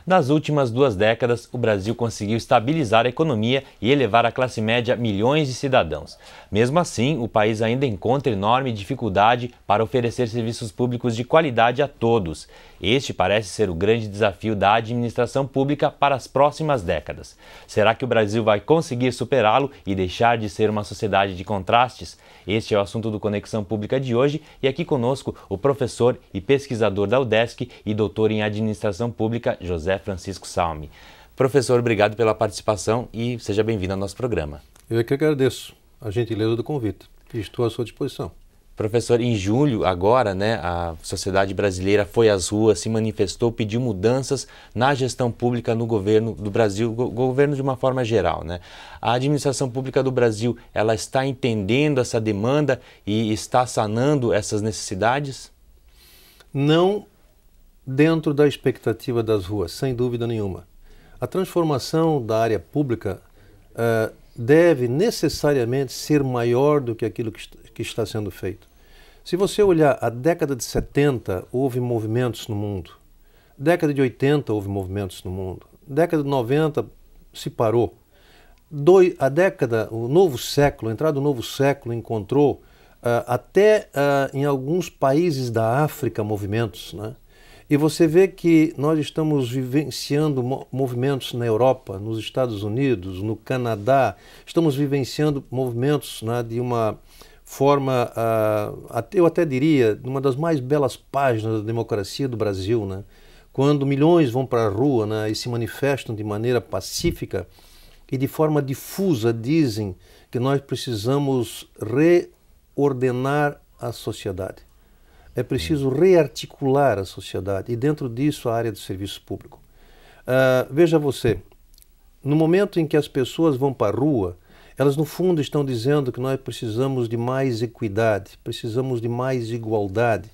Nas últimas 2 décadas, o Brasil conseguiu estabilizar a economia e elevar a classe média a milhões de cidadãos. Mesmo assim, o país ainda encontra enorme dificuldade para oferecer serviços públicos de qualidade a todos. Este parece ser o grande desafio da administração pública para as próximas décadas. Será que o Brasil vai conseguir superá-lo e deixar de ser uma sociedade de contrastes? Este é o assunto do Conexão Pública de hoje e aqui conosco o professor e pesquisador da UDESC e doutor em administração pública, José Francisco Salme. Professor, obrigado pela participação e seja bem-vindo ao nosso programa. Eu é que agradeço a gentileza do convite e estou à sua disposição. Professor, em julho, agora, a sociedade brasileira foi às ruas, se manifestou, pediu mudanças na gestão pública no governo do Brasil, governo de uma forma geral, A administração pública do Brasil, ela está entendendo essa demanda e está sanando essas necessidades? Não dentro da expectativa das ruas, sem dúvida nenhuma. A transformação da área pública deve necessariamente ser maior do que aquilo que está sendo feito. Se você olhar a década de 70, houve movimentos no mundo. Década de 80, houve movimentos no mundo. Década de 90, se parou. O novo século, a entrada do novo século encontrou até em alguns países da África movimentos, E você vê que nós estamos vivenciando movimentos na Europa, nos Estados Unidos, no Canadá, estamos vivenciando movimentos de uma forma, eu até diria, uma das mais belas páginas da democracia do Brasil, quando milhões vão para a rua e se manifestam de maneira pacífica e de forma difusa dizem que nós precisamos reordenar a sociedade. É preciso rearticular a sociedade e dentro disso a área do serviço público. Veja você, no momento em que as pessoas vão para a rua, elas no fundo estão dizendo que nós precisamos de mais equidade, precisamos de mais igualdade,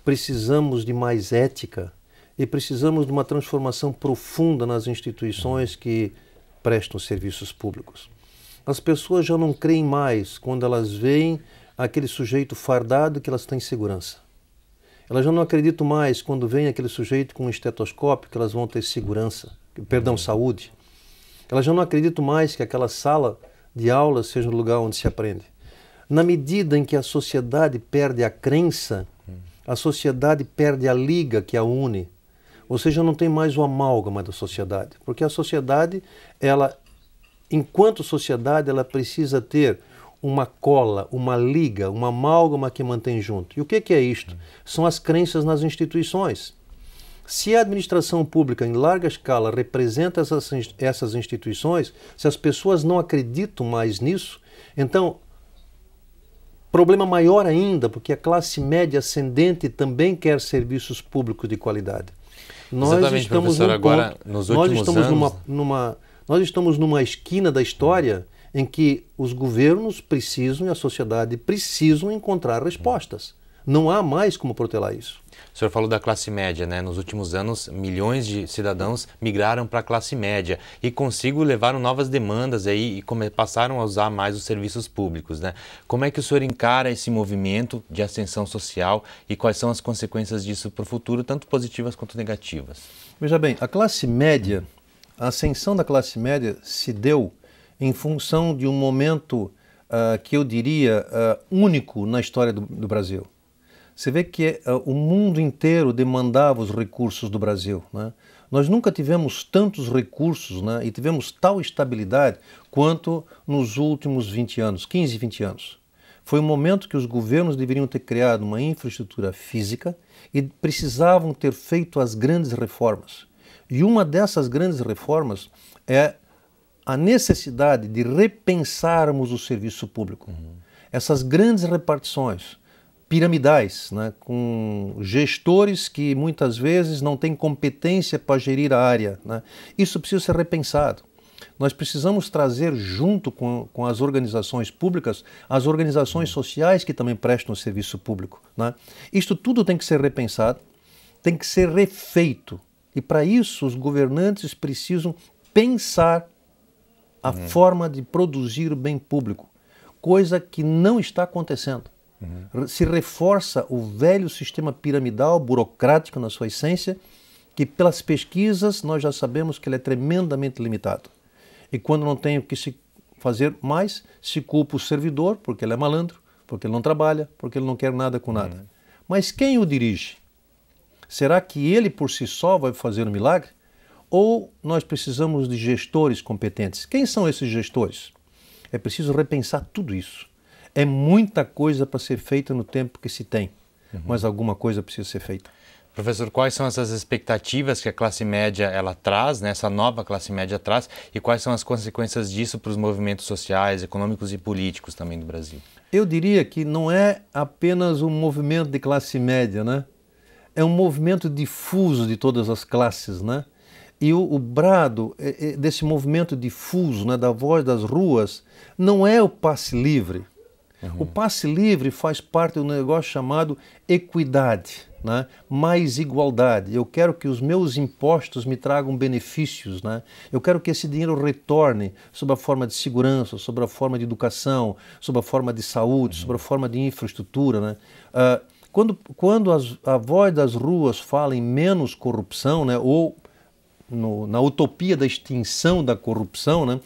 precisamos de mais ética e precisamos de uma transformação profunda nas instituições que prestam serviços públicos. As pessoas já não creem mais quando elas veem aquele sujeito fardado que elas têm segurança. Elas já não acreditam mais quando vem aquele sujeito com um estetoscópio que elas vão ter saúde. Elas já não acreditam mais que aquela sala de aula seja o lugar onde se aprende. Na medida em que a sociedade perde a crença, a sociedade perde a liga que a une. Você já não tem mais o amálgama da sociedade, porque a sociedade, enquanto sociedade, ela precisa ter uma cola, uma liga, uma amálgama que mantém junto. E o que é isto? São as crenças nas instituições. Se a administração pública, em larga escala, representa essas instituições, se as pessoas não acreditam mais nisso, então, problema maior ainda, porque a classe média ascendente também quer serviços públicos de qualidade. Exatamente, professor, agora, nos últimos anos... Nós estamos numa esquina da história em que os governos precisam e a sociedade precisam encontrar respostas. Não há mais como protelar isso. O senhor falou da classe média, Nos últimos anos, milhões de cidadãos migraram para a classe média e consigo levaram novas demandas aí e passaram a usar mais os serviços públicos, Como é que o senhor encara esse movimento de ascensão social e quais são as consequências disso para o futuro, tanto positivas quanto negativas? Veja bem, a ascensão da classe média se deu em função de um momento que eu diria único na história do Brasil. Você vê que o mundo inteiro demandava os recursos do Brasil. Nós nunca tivemos tantos recursos e tivemos tal estabilidade quanto nos últimos 20 anos, 15, 20 anos. Foi um momento que os governos deveriam ter criado uma infraestrutura física e precisavam ter feito as grandes reformas. E uma dessas grandes reformas é a necessidade de repensarmos o serviço público. Essas grandes repartições piramidais, com gestores que muitas vezes não têm competência para gerir a área. Isso precisa ser repensado. Nós precisamos trazer junto com as organizações públicas, as organizações sociais que também prestam serviço público. Isto tudo tem que ser repensado, tem que ser refeito. E para isso os governantes precisam pensar a forma de produzir o bem público, coisa que não está acontecendo. Se reforça o velho sistema piramidal, burocrático na sua essência, que pelas pesquisas nós já sabemos que ele é tremendamente limitado. E quando não tem o que se fazer mais, se culpa o servidor, porque ele é malandro, porque ele não trabalha, porque ele não quer nada com nada. Mas quem o dirige? Será que ele por si só vai fazer um milagre? Ou nós precisamos de gestores competentes? Quem são esses gestores? É preciso repensar tudo isso. É muita coisa para ser feita no tempo que se tem, mas alguma coisa precisa ser feita. Professor, quais são essas expectativas que a classe média ela traz, né, essa nova classe média traz, e quais são as consequências disso para os movimentos sociais, econômicos e políticos também do Brasil? Eu diria que não é apenas um movimento de classe média, né? É um movimento difuso de todas as classes, né? E o brado desse movimento difuso, né, da voz das ruas, não é o passe livre. O passe livre faz parte do negócio chamado equidade, né? Mais igualdade. Eu quero que os meus impostos me tragam benefícios, né? Eu quero que esse dinheiro retorne sob a forma de segurança, sob a forma de educação, sob a forma de saúde, sob a forma de infraestrutura, né? Quando a voz das ruas fala em menos corrupção, né? Ou na utopia da extinção da corrupção, né?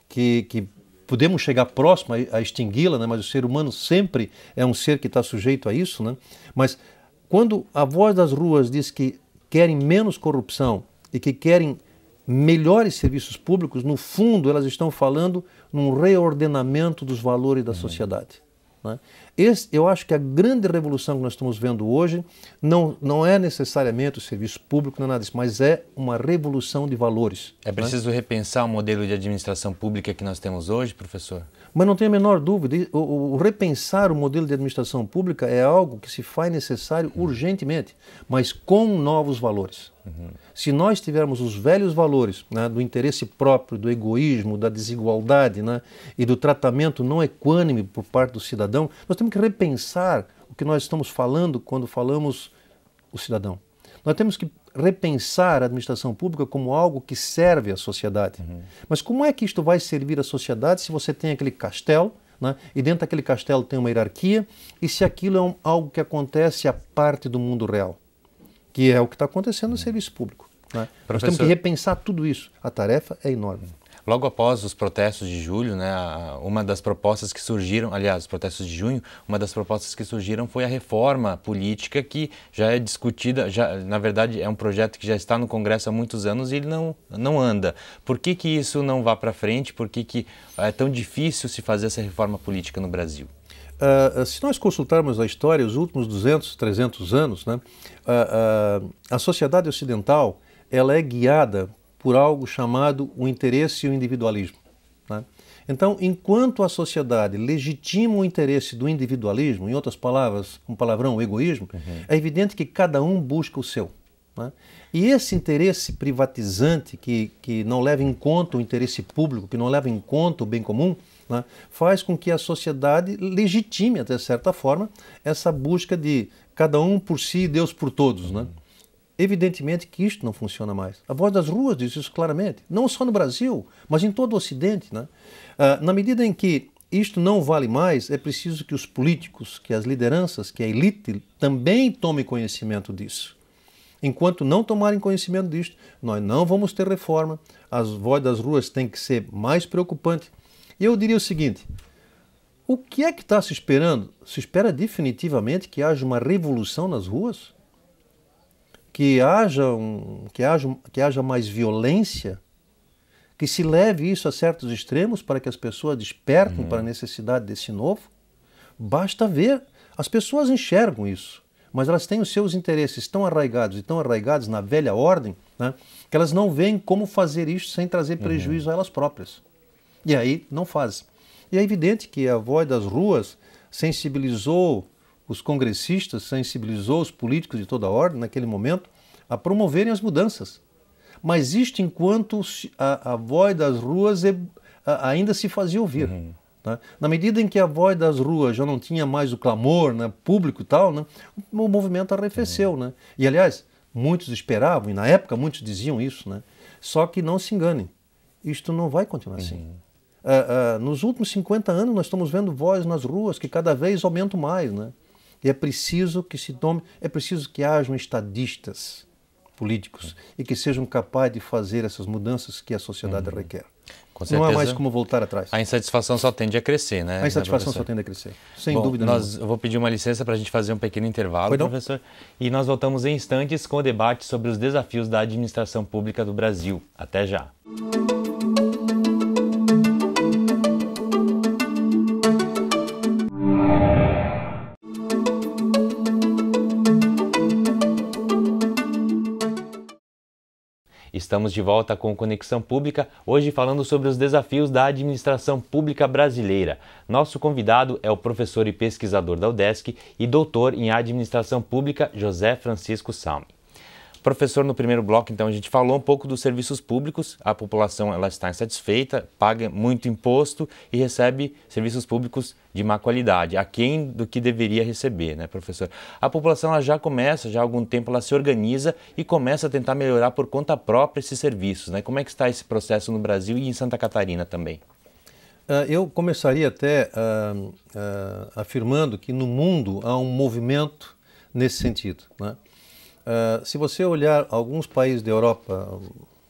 Que podemos chegar próximo a extingui-la, né? Mas o ser humano sempre é um ser que está sujeito a isso, né? Mas quando a voz das ruas diz que querem menos corrupção e que querem melhores serviços públicos, no fundo elas estão falando num reordenamento dos valores da sociedade, né? Eu acho que a grande revolução que nós estamos vendo hoje não é necessariamente o serviço público, não é nada disso, mas é uma revolução de valores. É preciso repensar o modelo de administração pública que nós temos hoje, professor? Mas não tenho a menor dúvida, o repensar o modelo de administração pública é algo que se faz necessário urgentemente, mas com novos valores. Se nós tivermos os velhos valores, né, do interesse próprio, do egoísmo, da desigualdade, né, e do tratamento não equânime por parte do cidadão, nós temos que repensar o que nós estamos falando quando falamos o cidadão. Nós temos que repensar a administração pública como algo que serve à sociedade. Mas como é que isto vai servir à sociedade se você tem aquele castelo, né, e dentro daquele castelo tem uma hierarquia, e se aquilo é algo que acontece à parte do mundo real? Que é o que está acontecendo no serviço público, né? Nós temos que repensar tudo isso. A tarefa é enorme. Logo após os protestos de julho, né, uma das propostas que surgiram, aliás, os protestos de junho, uma das propostas que surgiram foi a reforma política que já é discutida, na verdade é um projeto que já está no Congresso há muitos anos e ele não anda. Por que isso não vai para frente? Por que é tão difícil se fazer essa reforma política no Brasil? Se nós consultarmos a história, os últimos 200, 300 anos, né, a sociedade ocidental ela é guiada por algo chamado o interesse e o individualismo, né? Então, enquanto a sociedade legitima o interesse do individualismo, em outras palavras, um palavrão, o egoísmo, é evidente que cada um busca o seu, né? E esse interesse privatizante que não leva em conta o interesse público, que não leva em conta o bem comum, né, faz com que a sociedade legitime, até certa forma, essa busca de cada um por si e Deus por todos, né? Evidentemente que isto não funciona mais. A voz das ruas diz isso claramente, não só no Brasil, mas em todo o Ocidente, né? Na medida em que isto não vale mais, é preciso que os políticos, que as lideranças, que a elite também tomem conhecimento disso. Enquanto não tomarem conhecimento disto, nós não vamos ter reforma, as vozes das ruas têm que ser mais preocupantes. E eu diria o seguinte, o que é que está se esperando? Se espera definitivamente que haja uma revolução nas ruas? Que haja mais violência? Que se leve isso a certos extremos para que as pessoas despertem para a necessidade desse novo? Basta ver, as pessoas enxergam isso, mas elas têm os seus interesses tão arraigados e tão arraigados na velha ordem, né, que elas não veem como fazer isso sem trazer prejuízo a elas próprias. E aí não fazem. E é evidente que a voz das ruas sensibilizou os congressistas, sensibilizou os políticos de toda a ordem naquele momento a promoverem as mudanças. Mas isto enquanto a voz das ruas ainda se fazia ouvir. Né? Na medida em que a voz das ruas já não tinha mais o clamor, né, público e tal, né, o movimento arrefeceu. Né? E aliás, muitos esperavam, e na época muitos diziam isso, né? Só que não se enganem, isto não vai continuar assim. Nos últimos 50 anos nós estamos vendo vozes nas ruas que cada vez aumentam mais, né? E é preciso que se tome, é preciso que hajam estadistas, políticos e que sejam capazes de fazer essas mudanças que a sociedade requer. Com certeza, não há mais como voltar atrás. A insatisfação só tende a crescer, né? A insatisfação só tende a crescer, sem dúvida nenhuma. Eu vou pedir uma licença para a gente fazer um pequeno intervalo, professor, e nós voltamos em instantes com o debate sobre os desafios da administração pública do Brasil. Até já! Estamos de volta com Conexão Pública, hoje falando sobre os desafios da administração pública brasileira. Nosso convidado é o professor e pesquisador da UDESC e doutor em administração pública, José Francisco Salme. Professor, no primeiro bloco, então, a gente falou um pouco dos serviços públicos. A população ela está insatisfeita, paga muito imposto e recebe serviços públicos de má qualidade, aquém do que deveria receber, né, professor? A população ela já há algum tempo, ela se organiza e começa a tentar melhorar por conta própria esses serviços, né? Como é que está esse processo no Brasil e em Santa Catarina também? Eu começaria até afirmando que no mundo há um movimento nesse sentido, né? Se você olhar alguns países da Europa,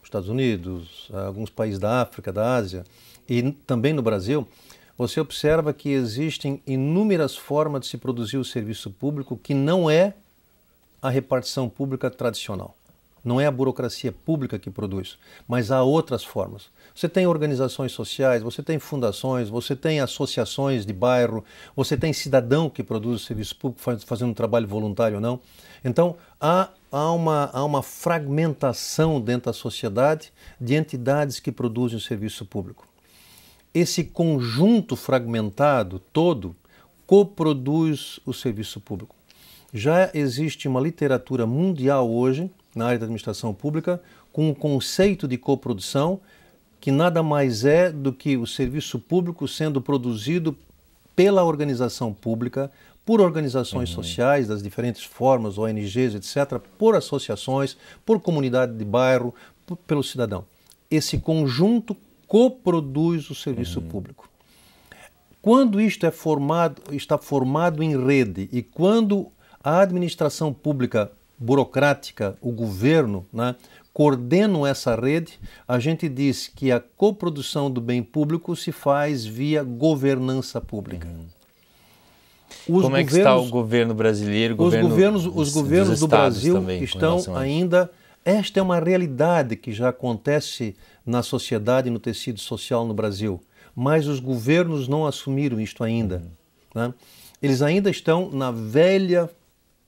Estados Unidos, alguns países da África, da Ásia e também no Brasil, você observa que existem inúmeras formas de se produzir o serviço público que não é a repartição pública tradicional. Não é a burocracia pública que produz, mas há outras formas. Você tem organizações sociais, você tem fundações, você tem associações de bairro, você tem cidadão que produz o serviço público fazendo um trabalho voluntário ou não. Então, há uma fragmentação dentro da sociedade de entidades que produzem o serviço público. Esse conjunto fragmentado todo coproduz o serviço público. Já existe uma literatura mundial hoje, na área da administração pública, com um conceito de coprodução que nada mais é do que o serviço público sendo produzido pela organização pública, por organizações sociais das diferentes formas, ONGs, etc., por associações, por comunidade de bairro, pelo cidadão. Esse conjunto coproduz o serviço público. Quando isto está formado em rede e quando a administração pública burocrática, o governo, né, coordenam essa rede, a gente diz que a coprodução do bem público se faz via governança pública. Como é que está o governo brasileiro? Os governos do Brasil estão ainda... Esta é uma realidade que já acontece na sociedade e no tecido social no Brasil, mas os governos não assumiram isto ainda. Né? Eles ainda estão na velha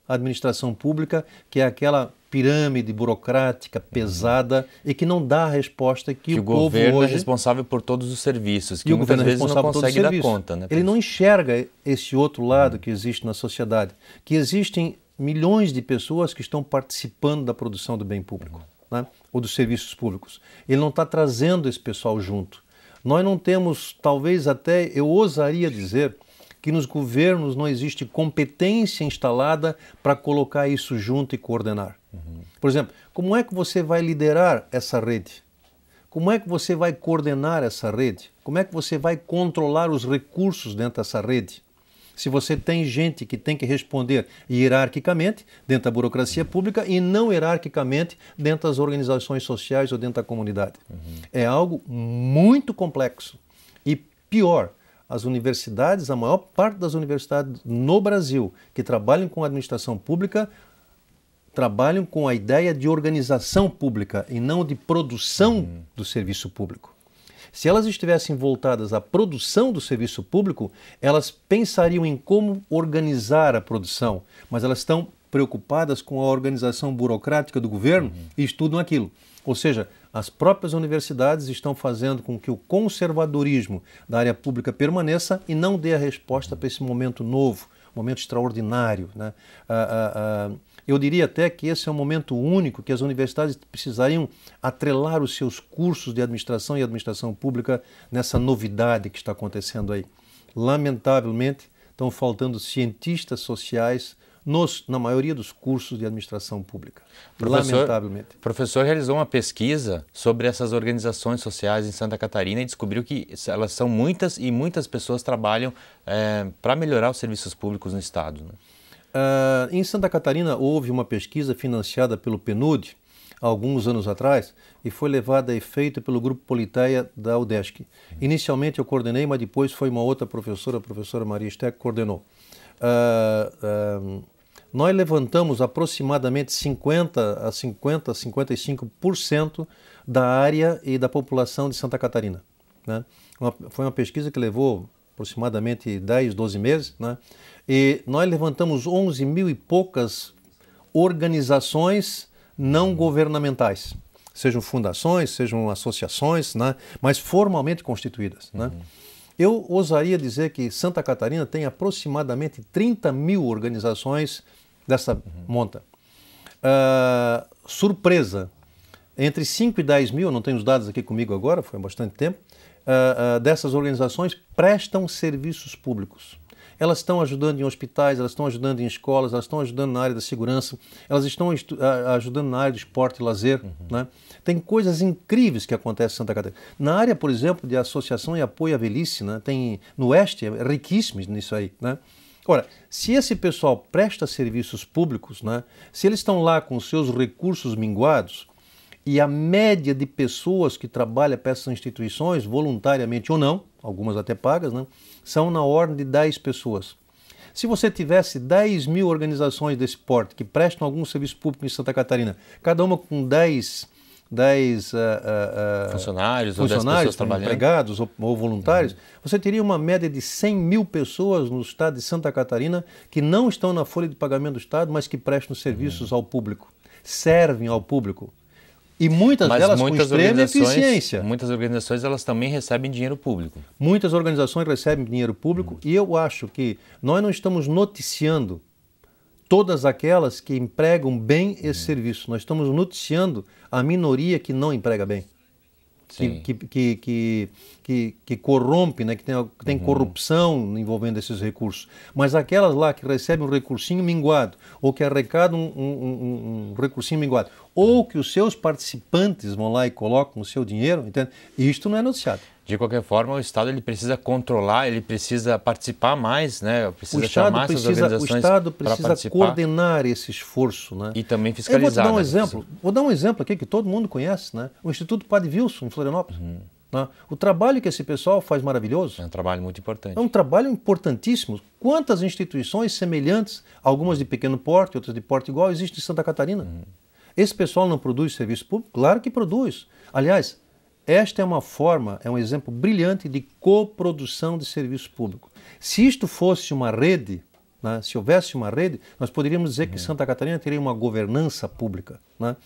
administração pública, que é aquela pirâmide burocrática pesada e que não dá a resposta que o povo governo hoje... é responsável por todos os serviços, que muitas vezes não consegue dar conta. Né? Ele não enxerga esse outro lado que existe na sociedade, que existem milhões de pessoas que estão participando da produção do bem público, né? Ou dos serviços públicos. Ele não está trazendo esse pessoal junto. Nós não temos, talvez até, eu ousaria dizer, que nos governos não existe competência instalada para colocar isso junto e coordenar. Por exemplo, como é que você vai liderar essa rede? Como é que você vai coordenar essa rede? Como é que você vai controlar os recursos dentro dessa rede? Se você tem gente que tem que responder hierarquicamente dentro da burocracia pública e não hierarquicamente dentro das organizações sociais ou dentro da comunidade. É algo muito complexo. E pior, as universidades, a maior parte das universidades no Brasil que trabalham com a administração pública, trabalham com a ideia de organização pública e não de produção do serviço público. Se elas estivessem voltadas à produção do serviço público, elas pensariam em como organizar a produção, mas elas estão preocupadas com a organização burocrática do governo e estudam aquilo. Ou seja, as próprias universidades estão fazendo com que o conservadorismo da área pública permaneça e não dê a resposta para esse momento novo, momento extraordinário, né? Eu diria até que esse é um momento único que as universidades precisariam atrelar os seus cursos de administração e administração pública nessa novidade que está acontecendo aí. Lamentavelmente, estão faltando cientistas sociais na maioria dos cursos de administração pública. Lamentavelmente. O professor realizou uma pesquisa sobre essas organizações sociais em Santa Catarina e descobriu que elas são muitas e muitas pessoas trabalham para melhorar os serviços públicos no estado, né? Em Santa Catarina houve uma pesquisa financiada pelo PNUD há alguns anos atrás, e foi levada a efeito pelo Grupo Politeia da UDESC. Inicialmente eu coordenei, mas depois foi uma outra professora, a professora Maria Esté, que coordenou. Nós levantamos aproximadamente 55% da área e da população de Santa Catarina, né? Foi uma pesquisa que levou aproximadamente 10, 12 meses, né? E nós levantamos 11 mil e poucas organizações não governamentais, sejam fundações, sejam associações, né? Mas formalmente constituídas, né? Eu ousaria dizer que Santa Catarina tem aproximadamente 30 mil organizações dessa monta. Surpresa, entre 5 e 10 mil, não tenho os dados aqui comigo agora, foi há bastante tempo, dessas organizações prestam serviços públicos. Elas estão ajudando em hospitais, elas estão ajudando em escolas, elas estão ajudando na área da segurança, elas estão ajudando na área de esporte e lazer, né? Tem coisas incríveis que acontecem em Santa Catarina. Na área, por exemplo, de associação e apoio à velhice, né? Tem, no Oeste, é riquíssimo nisso aí, né? Ora, se esse pessoal presta serviços públicos, né? Se eles estão lá com os seus recursos minguados, e a média de pessoas que trabalham para essas instituições, voluntariamente ou não, algumas até pagas, né, são na ordem de 10 pessoas. Se você tivesse 10 mil organizações desse porte que prestam algum serviço público em Santa Catarina, cada uma com 10 funcionários ou 10 pessoas trabalhando, empregados ou voluntários, você teria uma média de 100 mil pessoas no estado de Santa Catarina que não estão na folha de pagamento do estado, mas que prestam serviços ao público, servem ao público. E muitas delas com extrema eficiência. Muitas organizações elas também recebem dinheiro público. Muitas organizações recebem dinheiro público e eu acho que nós não estamos noticiando todas aquelas que empregam bem esse serviço. Nós estamos noticiando a minoria que não emprega bem. Que corrompe, né? que tem corrupção envolvendo esses recursos. Mas aquelas lá que recebem um recursinho minguado, ou que arrecadam um recursinho minguado, ou que os seus participantes vão lá e colocam o seu dinheiro, entende? Isto não é noticiado. De qualquer forma, o Estado ele precisa controlar, ele precisa participar mais, né? Precisa chamar essas organizações para participar. O Estado precisa coordenar esse esforço, né? E também fiscalizar. Vou dar um exemplo aqui que todo mundo conhece, né? O Instituto Padre Wilson, em Florianópolis. Né? O trabalho que esse pessoal faz maravilhoso. É um trabalho muito importante. É um trabalho importantíssimo. Quantas instituições semelhantes, algumas de pequeno porte, outras de porte igual, existem em Santa Catarina? Esse pessoal não produz serviço público? Claro que produz. Aliás, esta é uma forma, é um exemplo brilhante de coprodução de serviço público. Se isto fosse uma rede, né, se houvesse uma rede, nós poderíamos dizer que Santa Catarina teria uma governança pública, né?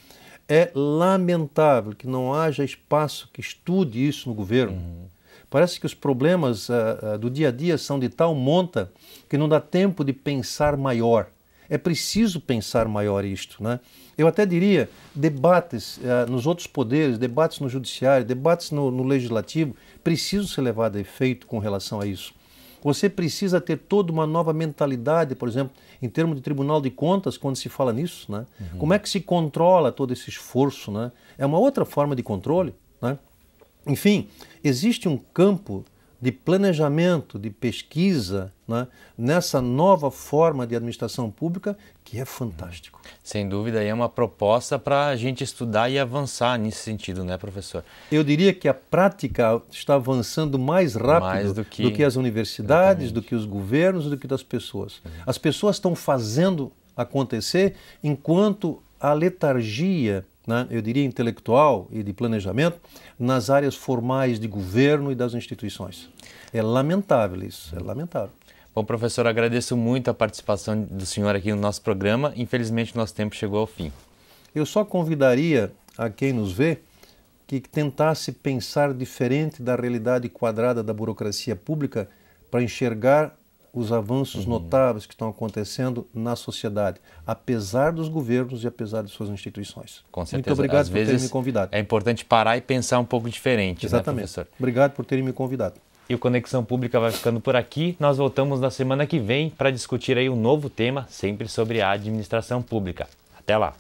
É lamentável que não haja espaço que estude isso no governo. Parece que os problemas do dia a dia são de tal monta que não dá tempo de pensar maior. É preciso pensar maior isto, né? Eu até diria, debates nos outros poderes, debates no judiciário, debates no legislativo, precisam ser levados a efeito com relação a isso. Você precisa ter toda uma nova mentalidade, por exemplo, em termos de Tribunal de Contas, quando se fala nisso, né? Como é que se controla todo esse esforço, né? É uma outra forma de controle, né? Enfim, existe um campo de planejamento, de pesquisa, né, nessa nova forma de administração pública que é fantástico. Sem dúvida, é uma proposta para a gente estudar e avançar nesse sentido, né, professor? Eu diria que a prática está avançando mais rápido do que as universidades, do que os governos, do que das pessoas. As pessoas estão fazendo acontecer enquanto a letargia, né, eu diria intelectual e de planejamento, nas áreas formais de governo e das instituições. É lamentável isso, é lamentável. Bom, professor, agradeço muito a participação do senhor aqui no nosso programa. Infelizmente, o nosso tempo chegou ao fim. Eu só convidaria a quem nos vê que tentasse pensar diferente da realidade quadrada da burocracia pública para enxergar os avanços notáveis que estão acontecendo na sociedade, apesar dos governos e apesar de suas instituições. Com certeza. Muito obrigado por terem me convidado. É importante parar e pensar um pouco diferente, exatamente, né, professor? Obrigado por terem me convidado. E o Conexão Pública vai ficando por aqui. Nós voltamos na semana que vem para discutir aí um novo tema, sempre sobre a administração pública. Até lá!